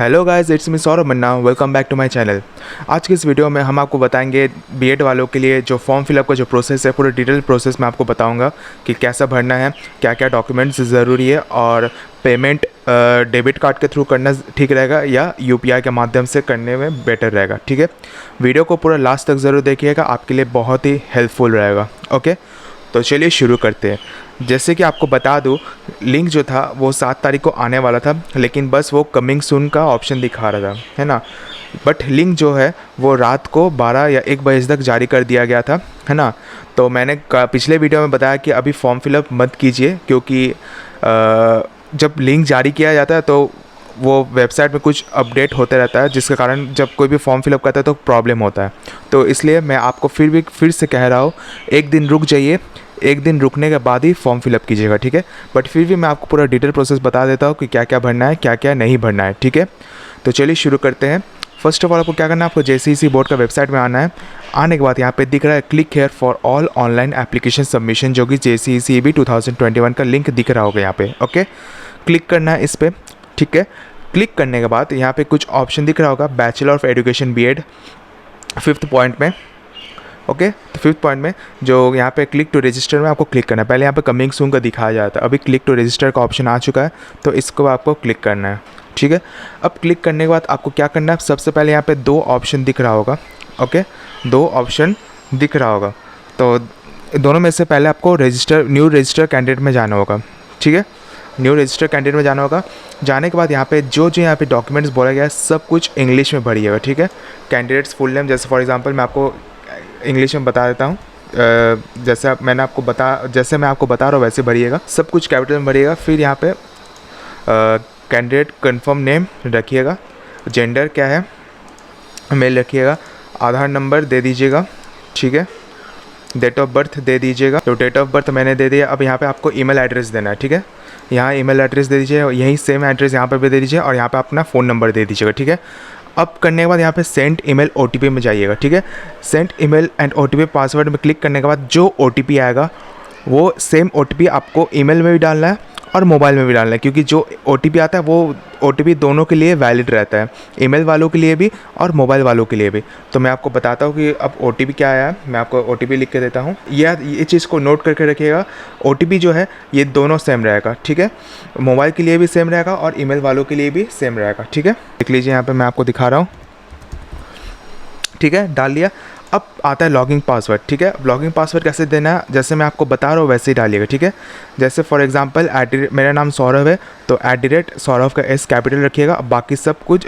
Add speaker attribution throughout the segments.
Speaker 1: Hello guys, it's me Saurabh Manna. Welcome back to my channel. आज की इस वीडियो में हम आपको बताएंगे बीएड वालों के लिए जो फॉर्म फिलअप का जो प्रोसेस है, पूरे डिटेल प्रोसेस मैं आपको बताऊंगा कि कैसा भरना है, क्या क्या डॉक्यूमेंट्स ज़रूरी है और पेमेंट डेबिट कार्ड के थ्रू करना ठीक रहेगा या यूपीआई के माध्यम से करने में बेटर रहेगा। ठीक है, वीडियो को पूरा लास्ट तक ज़रूर देखिएगा, आपके लिए बहुत ही हेल्पफुल रहेगा। ओके, तो चलिए शुरू करते हैं। जैसे कि आपको बता दूं, लिंक जो था वो 7 तारीख को आने वाला था, लेकिन बस वो कमिंग सून का ऑप्शन दिखा रहा था, है ना। बट लिंक जो है वो रात को 12 या 1 बजे तक जारी कर दिया गया था, है ना। तो मैंने पिछले वीडियो में बताया कि अभी फॉर्म फिलअप मत कीजिए, क्योंकि जब लिंक जारी किया जाता है तो वो वेबसाइट में कुछ अपडेट होते रहता है, जिसके कारण जब कोई भी फॉर्म फिलअप करता है तो प्रॉब्लम होता है। तो इसलिए मैं आपको फिर से कह रहा हूँ, एक दिन रुक जाइए, एक दिन रुकने के बाद ही फॉर्म फिलअप कीजिएगा। ठीक है, बट फिर भी मैं आपको पूरा डिटेल प्रोसेस बता देता हूँ कि क्या क्या भरना है, क्या क्या नहीं भरना है। ठीक है, तो चलिए शुरू करते हैं। फर्स्ट ऑफ ऑल आपको क्या करना है, आपको जेसीसी बोर्ड का वेबसाइट में आना है। आने के बाद यहाँ पे दिख रहा है click here for all online application submission, जो कि जेसीसी 2021 का लिंक दिख रहा होगा यहाँ पे। ओके, क्लिक करना है इस पर। ठीक है, क्लिक करने के बाद यहाँ पे कुछ ऑप्शन दिख रहा होगा, bachelor of education BEd 5th point में। ओके, तो 5th पॉइंट में जो यहाँ पे क्लिक टू रजिस्टर में आपको क्लिक करना है। पहले यहाँ पे कमिंग सून का दिखाया जाता है, अभी क्लिक टू रजिस्टर का ऑप्शन आ चुका है, तो इसको आपको क्लिक करना है। ठीक है, अब क्लिक करने के बाद आपको क्या करना है, सबसे पहले यहाँ पे 2 ऑप्शन दिख रहा होगा। ओके, 2 ऑप्शन दिख रहा होगा, तो दोनों में से पहले आपको न्यू रजिस्टर कैंडिडेट में जाना होगा। ठीक है, न्यू रजिस्टर कैंडिडेट में जाना होगा। जाने के बाद यहाँ पे जो यहाँ पे डॉक्यूमेंट्स बोला गया है सब कुछ इंग्लिश में भरिएगा। ठीक है, कैंडिडेट्स फुल नेम, जैसे फॉर एग्जांपल मैं आपको इंग्लिश में बता देता हूँ, जैसे मैं आपको बता रहा हूँ वैसे भरिएगा, सब कुछ कैपिटल में भरिएगा। फिर यहाँ पे कैंडिडेट कंफर्म नेम रखिएगा, जेंडर क्या है मेल रखिएगा, आधार नंबर दे दीजिएगा। ठीक है, डेट ऑफ बर्थ दे दीजिएगा, तो डेट ऑफ बर्थ मैंने दे दिया। अब यहाँ पे आपको ईमेल एड्रेस देना है। ठीक है, यहाँ ईमेल एड्रेस दे दीजिए, यही सेम एड्रेस यहाँ पर भी दे दीजिए और यहाँ पे अपना फ़ोन नंबर दे दीजिएगा। ठीक है, अब करने के बाद यहाँ पे सेंड ईमेल ओटीपी में जाइएगा। ठीक है, send email and OTP password में क्लिक करने के बाद जो ओटीपी आएगा वो सेम ओटीपी आपको ईमेल में भी डालना है और मोबाइल में भी डालना है, क्योंकि जो ओटीपी आता है वो ओटीपी दोनों के लिए वैलिड रहता है, ईमेल वालों के लिए भी और मोबाइल वालों के लिए भी। तो मैं आपको बताता हूँ कि अब ओटीपी क्या आया है, मैं आपको ओटीपी लिख के देता हूँ। ये चीज़ को नोट करके रखिएगा, ओटीपी जो है ये दोनों सेम रहेगा। ठीक है, मोबाइल के लिए भी सेम रहेगा और ईमेल वालों के लिए भी सेम रहेगा। ठीक है, देख लीजिए यहाँ पर मैं आपको दिखा रहा हूँ। ठीक है, डाल लिया। अब आता है लॉगिंग पासवर्ड। ठीक है, लॉगिंग पासवर्ड कैसे देना है, जैसे मैं आपको बता रहा हूँ वैसे ही डालिएगा। ठीक है, जैसे फॉर एग्जांपल मेरा नाम सौरभ है, तो @सौरभ का S कैपिटल रखिएगा, बाकी सब कुछ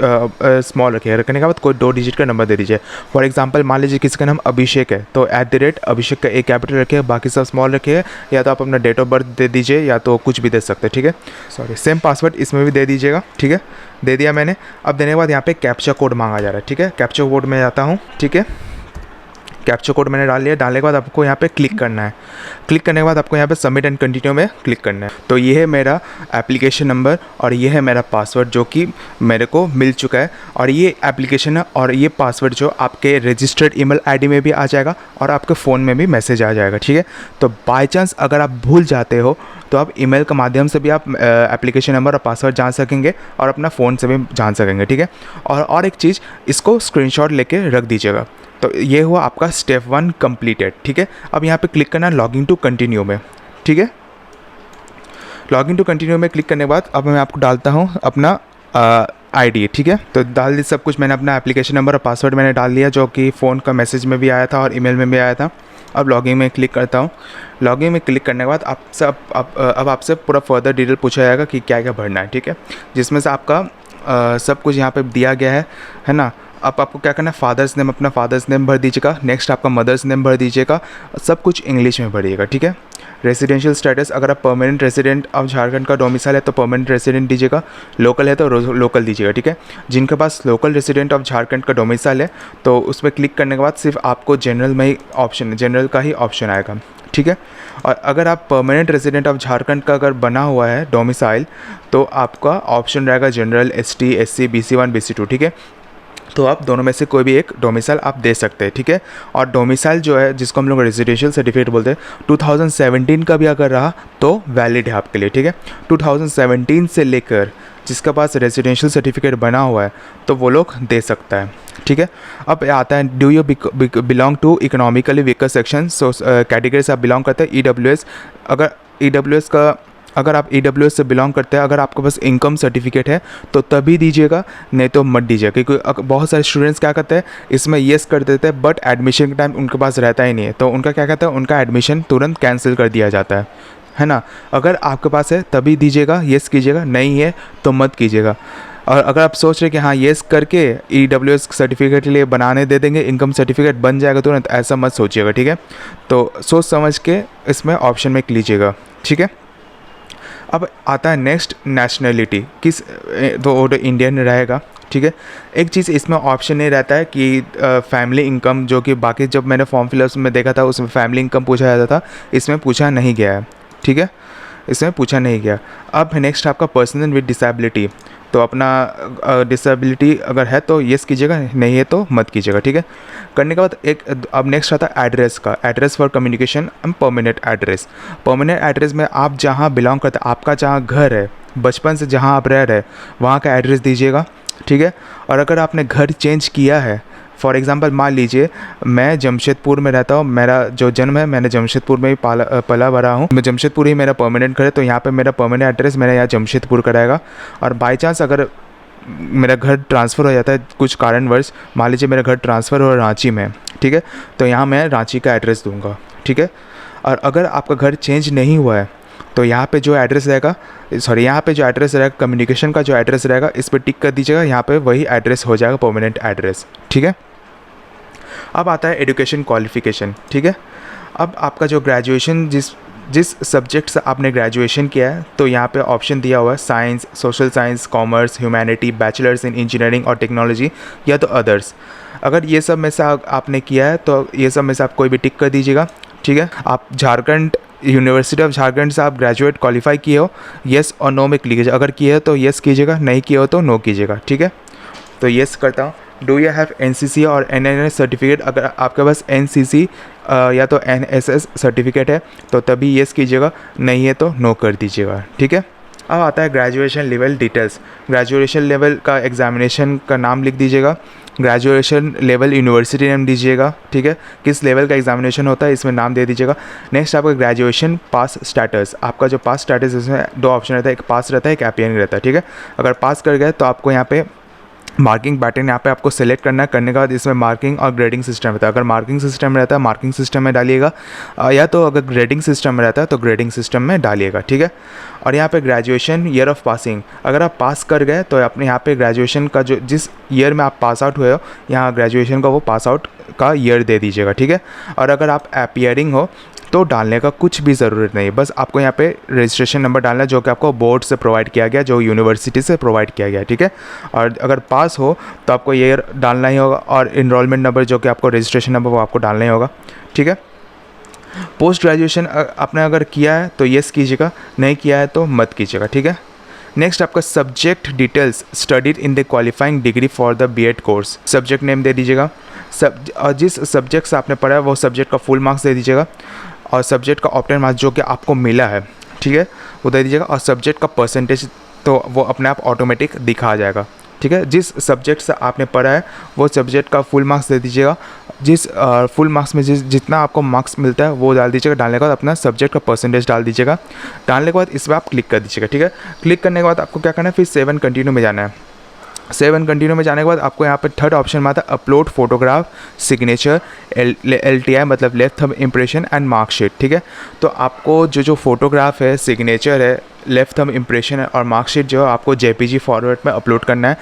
Speaker 1: स्मॉल रखिएगा। रखने के बाद कोई 2 डिजिट का नंबर दे दीजिए। फॉर एग्जांपल मान लीजिए किसी का नाम अभिषेक है, तो @अभिषेक का A कैपिटल रखिएगा, बाकी सब स्मॉल रखिएगा। या तो आप अपना डेट ऑफ बर्थ दे दीजिए या तो कुछ भी दे सकते हैं। ठीक है, सॉरी, सेम पासवर्ड इसमें भी दे दीजिएगा। ठीक है, दे दिया मैंने। अब देने के बाद यहाँ पे कैप्चा कोड मांगा जा रहा है। ठीक है, कैप्चा कोड में जाता हूँ। ठीक है, कैप्चा कोड मैंने डाल लिया। डालने के बाद आपको यहाँ पे क्लिक करना है। क्लिक करने के बाद आपको यहाँ पे सबमिट एंड कंटिन्यू में क्लिक करना है। तो ये है मेरा एप्लीकेशन नंबर और ये है मेरा पासवर्ड, जो कि मेरे को मिल चुका है। और ये एप्लीकेशन है और ये पासवर्ड जो आपके रजिस्टर्ड ईमेल आईडी में भी आ जाएगा और आपके फ़ोन में भी मैसेज आ जाएगा। ठीक है, तो बाई चांस अगर आप भूल जाते हो तो आप ईमेल के माध्यम से भी आप एप्लीकेशन नंबर और पासवर्ड जान सकेंगे और अपना फ़ोन से भी जान सकेंगे। ठीक है, और एक चीज़, इसको स्क्रीनशॉट लेके रख दीजिएगा। तो ये हुआ आपका स्टेप 1 कंप्लीटेड। ठीक है, अब यहाँ पे क्लिक करना है लॉगिन टू कंटिन्यू में। ठीक है, लॉगिन टू कंटिन्यू में क्लिक करने के बाद अब मैं आपको डालता हूँ अपना आईडी। ठीक है, तो डाल दी सब कुछ मैंने, अपना एप्लीकेशन नंबर और पासवर्ड मैंने डाल दिया, जो कि फ़ोन का मैसेज में भी आया था और ईमेल में भी आया था। अब लॉगिन में क्लिक करता हूँ। लॉगिन में क्लिक करने के बाद अब आपसे पूरा फर्दर डिटेल पूछा जाएगा कि क्या क्या भरना है। ठीक है, जिसमें से आपका सब कुछ यहाँ पे दिया गया है ना। अब आपको क्या करना है, फादर्स नेम, अपना फादर्स नेम भर दीजिएगा। नेक्स्ट आपका मदर्स नेम भर दीजिएगा, सब कुछ इंग्लिश में भरिएगा। ठीक है, रेसिडेंशियल स्टेटस, अगर आप परमानेंट रेसिडेंट ऑफ झारखंड का डोमिसाइल है तो परमानेंट रेसिडेंट दीजिएगा, लोकल है तो लोकल दीजिएगा। ठीक है, जिनके पास लोकल रेसिडेंट ऑफ झारखंड का डोमिसाइल है तो उस पर क्लिक करने के बाद सिर्फ आपको जनरल में ही जनरल का ही ऑप्शन आएगा। ठीक है, और अगर आप परमानेंट रेसिडेंट ऑफ झारखंड का अगर बना हुआ है डोमिसाइल तो आपका ऑप्शन रहेगा general, ST, SC, BC1, BC2। ठीक है, तो आप दोनों में से कोई भी एक डोमिसाइल आप दे सकते हैं, ठीक है। और डोमिसाइल जो है जिसको हम लोग रेजिडेंशियल सर्टिफिकेट बोलते हैं, 2017 का भी अगर रहा तो वैलिड है आपके लिए, ठीक है। 2017 से लेकर जिसके पास रेजिडेंशियल सर्टिफिकेट बना हुआ है तो वो लोग दे सकता है, ठीक है। अब आता है do you belong to economically weaker section, so category से आप बिलोंग करते हैं EWS। अगर आप EWS से बिलोंग करते हैं, अगर आपके पास इनकम सर्टिफिकेट है तो तभी दीजिएगा, नहीं तो मत दीजिएगा। क्योंकि बहुत सारे स्टूडेंट्स क्या करते हैं, इसमें येस कर देते हैं बट एडमिशन के टाइम उनके पास रहता ही नहीं है, तो उनका क्या कहता है, उनका एडमिशन तुरंत कैंसिल कर दिया जाता है ना। अगर आपके पास है तभी दीजिएगा, येस कीजिएगा, नहीं है तो मत कीजिएगा। और अगर आप सोच रहे कि हाँ येस करके EWS सर्टिफिकेट के लिए बनाने दे देंगे, इनकम सर्टिफिकेट बन जाएगा तुरंत, ऐसा मत सोचिएगा, ठीक है। तो सोच समझ के इसमें ऑप्शन में लीजिएगा, ठीक है। अब आता है नेक्स्ट नेशनलिटी, किस तो इंडियन रहेगा, ठीक है। एक चीज़ इसमें ऑप्शन नहीं रहता है कि फैमिली इनकम, जो कि बाकी जब मैंने फॉर्म फिलअप में देखा था उसमें फैमिली इनकम पूछा जाता था, इसमें पूछा नहीं गया है, ठीक है, इसमें पूछा नहीं गया। अब नेक्स्ट आपका पर्सन विद डिसेबिलिटी, तो अपना डिसेबिलिटी अगर है तो येस कीजिएगा, नहीं है तो मत कीजिएगा, ठीक है। करने के बाद अब नेक्स्ट आता है एड्रेस का, address for communication and permanent address. Permanent address में आप जहाँ बिलोंग करते हैं, आपका जहाँ घर है, बचपन से जहाँ आप रह रहे हैं वहाँ का एड्रेस दीजिएगा, ठीक है। और अगर आपने घर चेंज किया है, फॉर एग्ज़ाम्पल मान लीजिए मैं जमशेदपुर में रहता हूँ, मेरा जो जन्म है मैंने जमशेदपुर में ही पला बड़ा हूँ, मैं जमशेदपुर ही मेरा परमानेंट घर है, तो यहाँ पे मेरा परमानेंट एड्रेस मेरा यहाँ जमशेदपुर का रहेगा। और बाई चांस अगर मेरा घर ट्रांसफ़र हो जाता है कुछ कारणवश, मान लीजिए मेरा घर ट्रांसफ़र हो रांची में, ठीक है, तो यहाँ मैं रांची का एड्रेस दूँगा, ठीक है। और अगर आपका घर चेंज नहीं हुआ है तो यहाँ पे जो एड्रेस रहेगा, यहाँ पे जो एड्रेस रहेगा, कम्युनिकेशन का जो एड्रेस रहेगा, इस पर टिक कर दीजिएगा, यहाँ पे वही एड्रेस हो जाएगा परमानेंट एड्रेस, ठीक है। अब आता है एजुकेशन क्वालिफ़िकेशन, ठीक है। अब आपका जो ग्रेजुएशन जिस सब्जेक्ट से आपने ग्रेजुएशन किया है, तो यहाँ पे ऑप्शन दिया हुआ है science, social science, commerce, humanity, bachelors in engineering और टेक्नोलॉजी, या तो अदर्स। अगर ये सब में से आपने किया है तो ये सब में से आप कोई भी टिक कर दीजिएगा, ठीक है। आप झारखंड यूनिवर्सिटी ऑफ झारखंड से आप ग्रेजुएट क्वालिफाई किए हो, येस और नो में क्लिक कीजिए। अगर किए हो तो येस कीजिएगा, नहीं किए हो तो नो कीजिएगा, ठीक है। तो येस करता हूँ। डू यू हैव NCC और NNS सर्टिफिकेट, अगर आपके पास NCC या तो NSS सर्टिफिकेट है तो तभी येस कीजिएगा, नहीं है तो नो कर दीजिएगा, ठीक है। अब आता है graduation level details. Graduation level का एग्जामिनेशन का नाम लिख दीजिएगा, ग्रेजुएशन लेवल यूनिवर्सिटी नेम दीजिएगा, ठीक है, किस लेवल का एग्जामिनेशन होता है इसमें नाम दे दीजिएगा। नेक्स्ट आपका ग्रेजुएशन पास स्टेटस, आपका जो पास स्टेटस इसमें दो ऑप्शन रहता है, एक पास रहता है, एक अपीयरिंग रहता है, ठीक है। अगर पास कर गए तो आपको यहाँ पे मार्किंग पैटर्न यहाँ पे आपको सेलेक्ट करना है, करने के बाद इसमें मार्किंग और ग्रेडिंग सिस्टम रहता है। अगर मार्किंग सिस्टम रहता है मार्किंग सिस्टम में डालिएगा, या तो अगर ग्रेडिंग सिस्टम में रहता है तो ग्रेडिंग सिस्टम में डालिएगा, ठीक है। और यहाँ पे ग्रेजुएशन ईयर ऑफ पासिंग, अगर आप पास कर गए तो अपने यहाँ पे ग्रेजुएशन का जो जिस ईयर में आप पास आउट हुए हो, यहाँ ग्रेजुएशन का वो पास आउट का ईयर दे दीजिएगा, ठीक है। और अगर आप अपीयरिंग हो तो डालने का कुछ भी ज़रूरत नहीं है, बस आपको यहाँ पे रजिस्ट्रेशन नंबर डालना है जो कि आपको बोर्ड से प्रोवाइड किया गया, जो यूनिवर्सिटी से प्रोवाइड किया गया, ठीक है। और अगर पास हो तो आपको ये डालना ही होगा, और इनरोलमेंट नंबर जो कि आपको रजिस्ट्रेशन नंबर वो आपको डालना ही होगा, ठीक है। पोस्ट ग्रेजुएशन आपने अगर किया है तो येस कीजिएगा, नहीं किया है तो मत कीजिएगा, ठीक है। नेक्स्ट आपका subject details studied in the qualifying degree for the B.Ed course, subject name दे दीजिएगा, और जिस सब्जेक्ट से आपने पढ़ा है वो सब्जेक्ट का फुल मार्क्स दे दीजिएगा, और सब्जेक्ट का ऑप्टेन मार्क्स जो कि आपको मिला है, ठीक है, वो दे दीजिएगा। और सब्जेक्ट का परसेंटेज तो वो अपने आप ऑटोमेटिक दिखा जाएगा, ठीक है। जिस सब्जेक्ट से आपने पढ़ा है वो सब्जेक्ट का फुल मार्क्स दे दीजिएगा, जिस फुल मार्क्स में जितना आपको मार्क्स मिलता है वो डाल दीजिएगा। डालने के बाद अपना सब्जेक्ट का परसेंटेज डाल दीजिएगा। डालने के बाद इस पर आप क्लिक कर दीजिएगा, ठीक है। क्लिक करने के बाद आपको क्या करना है, फिर 7 कंटिन्यू में जाना है। 7 कंटिन्यू में जाने के बाद आपको यहाँ पे थर्ड ऑप्शन में आता है अपलोड फोटोग्राफ, सिग्नेचर, LTI मतलब left thumb impression and marksheet, ठीक है। तो आपको जो फोटोग्राफ है, सिग्नेचर है, लेफ्ट थंब इम्प्रेशन है और मार्कशीट जो है आपको JPG फॉर्मेट में अपलोड करना है।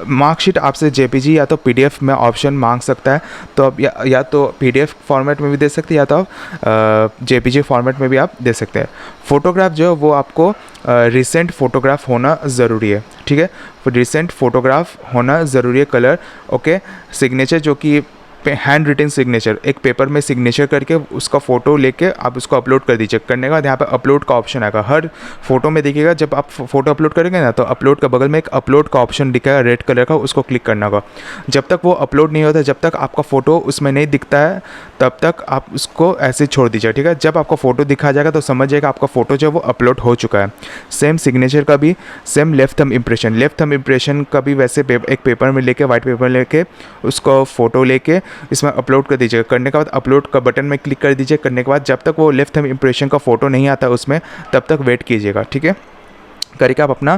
Speaker 1: मार्कशीट आपसे JPG या तो PDF में ऑप्शन मांग सकता है, तो आप या तो PDF फॉर्मेट में भी दे सकते हैं, या तो आप JPG फॉर्मेट में भी आप दे सकते हैं। फ़ोटोग्राफ जो है वो आपको रिसेंट फ़ोटोग्राफ होना ज़रूरी है, ठीक है। रिसेंट फ़ोटोग्राफ होना ज़रूरी है, कलर ओके। सिग्नेचर जो कि हैंड रिटन सिग्नेचर, एक पेपर में सिग्नेचर करके उसका फ़ोटो लेके आप उसको अपलोड कर दीजिए। करने के बाद यहाँ पे अपलोड का ऑप्शन आएगा, हर फोटो में देखिएगा जब आप फोटो अपलोड करेंगे ना, तो अपलोड का बगल में एक अपलोड का ऑप्शन दिखेगा रेड कलर का, उसको क्लिक करना होगा। जब तक वो अपलोड नहीं होता, जब तक आपका फ़ोटो उसमें नहीं दिखता है, तब तक आप उसको ऐसे छोड़ दीजिए, ठीक है। जब आपका फ़ोटो दिखा जाएगा तो समझ जाएगा आपका फ़ोटो जो है वो अपलोड हो चुका है। सेम सिग्नेचर का भी सेम लेफ्ट थंब इम्प्रेशन का भी वैसे एक पेपर में लेके, वाइट पेपर लेके उसको फ़ोटो लेके इसमें अपलोड कर दीजिएगा। करने के बाद अपलोड का बटन में क्लिक कर दीजिए। करने के बाद जब तक वो लेफ्ट थंब इम्प्रेशन का फ़ोटो नहीं आता उसमें, तब तक वेट कीजिएगा, ठीक है। करके आप अपना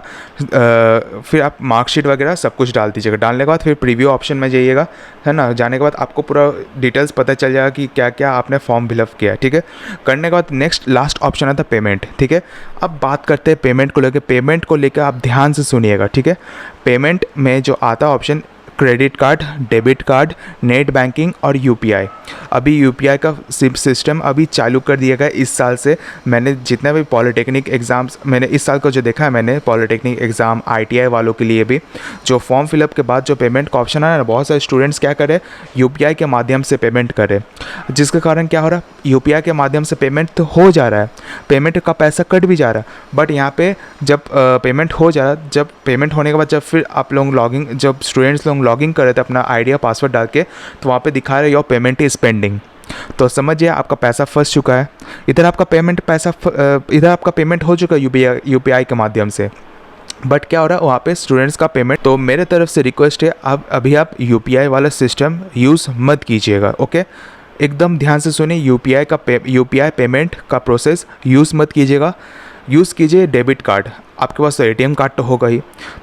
Speaker 1: फिर आप मार्कशीट वगैरह सब कुछ डाल दीजिएगा। डालने के बाद फिर प्रीव्यू ऑप्शन में जाइएगा, है ना। जाने के बाद आपको पूरा डिटेल्स पता चल जाएगा कि क्या क्या आपने फॉर्म फिलअप किया है, ठीक है। करने के बाद नेक्स्ट लास्ट ऑप्शन आता है पेमेंट, ठीक है। अब बात करते हैं पेमेंट को लेकर। पेमेंट को लेकर आप ध्यान से सुनिएगा, ठीक है। पेमेंट में जो आता है option, credit card, debit card, net banking और यूपीआई। अभी यूपीआई का सिस्टम अभी चालू कर दिया गया इस साल से। मैंने जितना भी पॉलिटेक्निक एग्ज़ाम्स मैंने इस साल को जो देखा है, मैंने पॉलिटेक्निक एग्ज़ाम, आईटीआई वालों के लिए भी जो फॉर्म फिलअप के बाद जो पेमेंट का ऑप्शन आया ना, बहुत सारे स्टूडेंट्स क्या करें, यूपीआई के माध्यम से पेमेंट करें, जिसके कारण क्या हो रहा है, यूपीआई के माध्यम से पेमेंट तो हो जा रहा है, पेमेंट का पैसा कट भी जा रहा है। बट यहाँ पे जब पेमेंट हो जा रहा है, जब पेमेंट होने के बाद जब फिर आप लोग जब स्टूडेंट्स लोग लॉगिन कर रहे थे अपना आईडी पासवर्ड डाल के, तो वहाँ पे दिखा रहे योर पेमेंट इज़ पेंडिंग। तो समझिए आपका पैसा फंस चुका है। इधर आपका पेमेंट हो चुका है यूपीआई के माध्यम से। बट क्या हो रहा है वहाँ पे स्टूडेंट्स का पेमेंट। तो मेरे तरफ से रिक्वेस्ट है, अभी आप यूपीआई वाला सिस्टम यूज़ मत कीजिएगा, ओके। एकदम ध्यान से सुनिए, यूपीआई पेमेंट का प्रोसेस यूज़ मत कीजिएगा। यूज़ कीजिए डेबिट कार्ड। आपके पास तो एटीएम कार्ड तो होगा ही,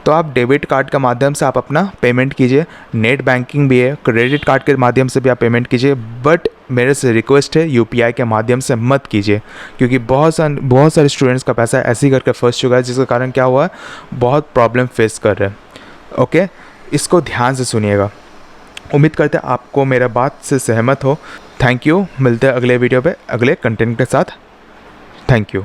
Speaker 1: तो आप डेबिट कार्ड के माध्यम से आप अपना पेमेंट कीजिए। नेट बैंकिंग भी है, क्रेडिट कार्ड के माध्यम से भी आप पेमेंट कीजिए। बट मेरे से रिक्वेस्ट है, यूपीआई के माध्यम से मत कीजिए, क्योंकि बहुत सारे स्टूडेंट्स का पैसा ऐसे ही करके फंस चुका है, जिसके कारण क्या हुआ है, बहुत प्रॉब्लम फेस कर रहे हैं, ओके। इसको ध्यान से सुनिएगा। उम्मीद करते हैं आपको मेरा बात से सहमत हो। Thank you. मिलते हैं अगले वीडियो पे अगले कंटेंट के साथ। Thank you.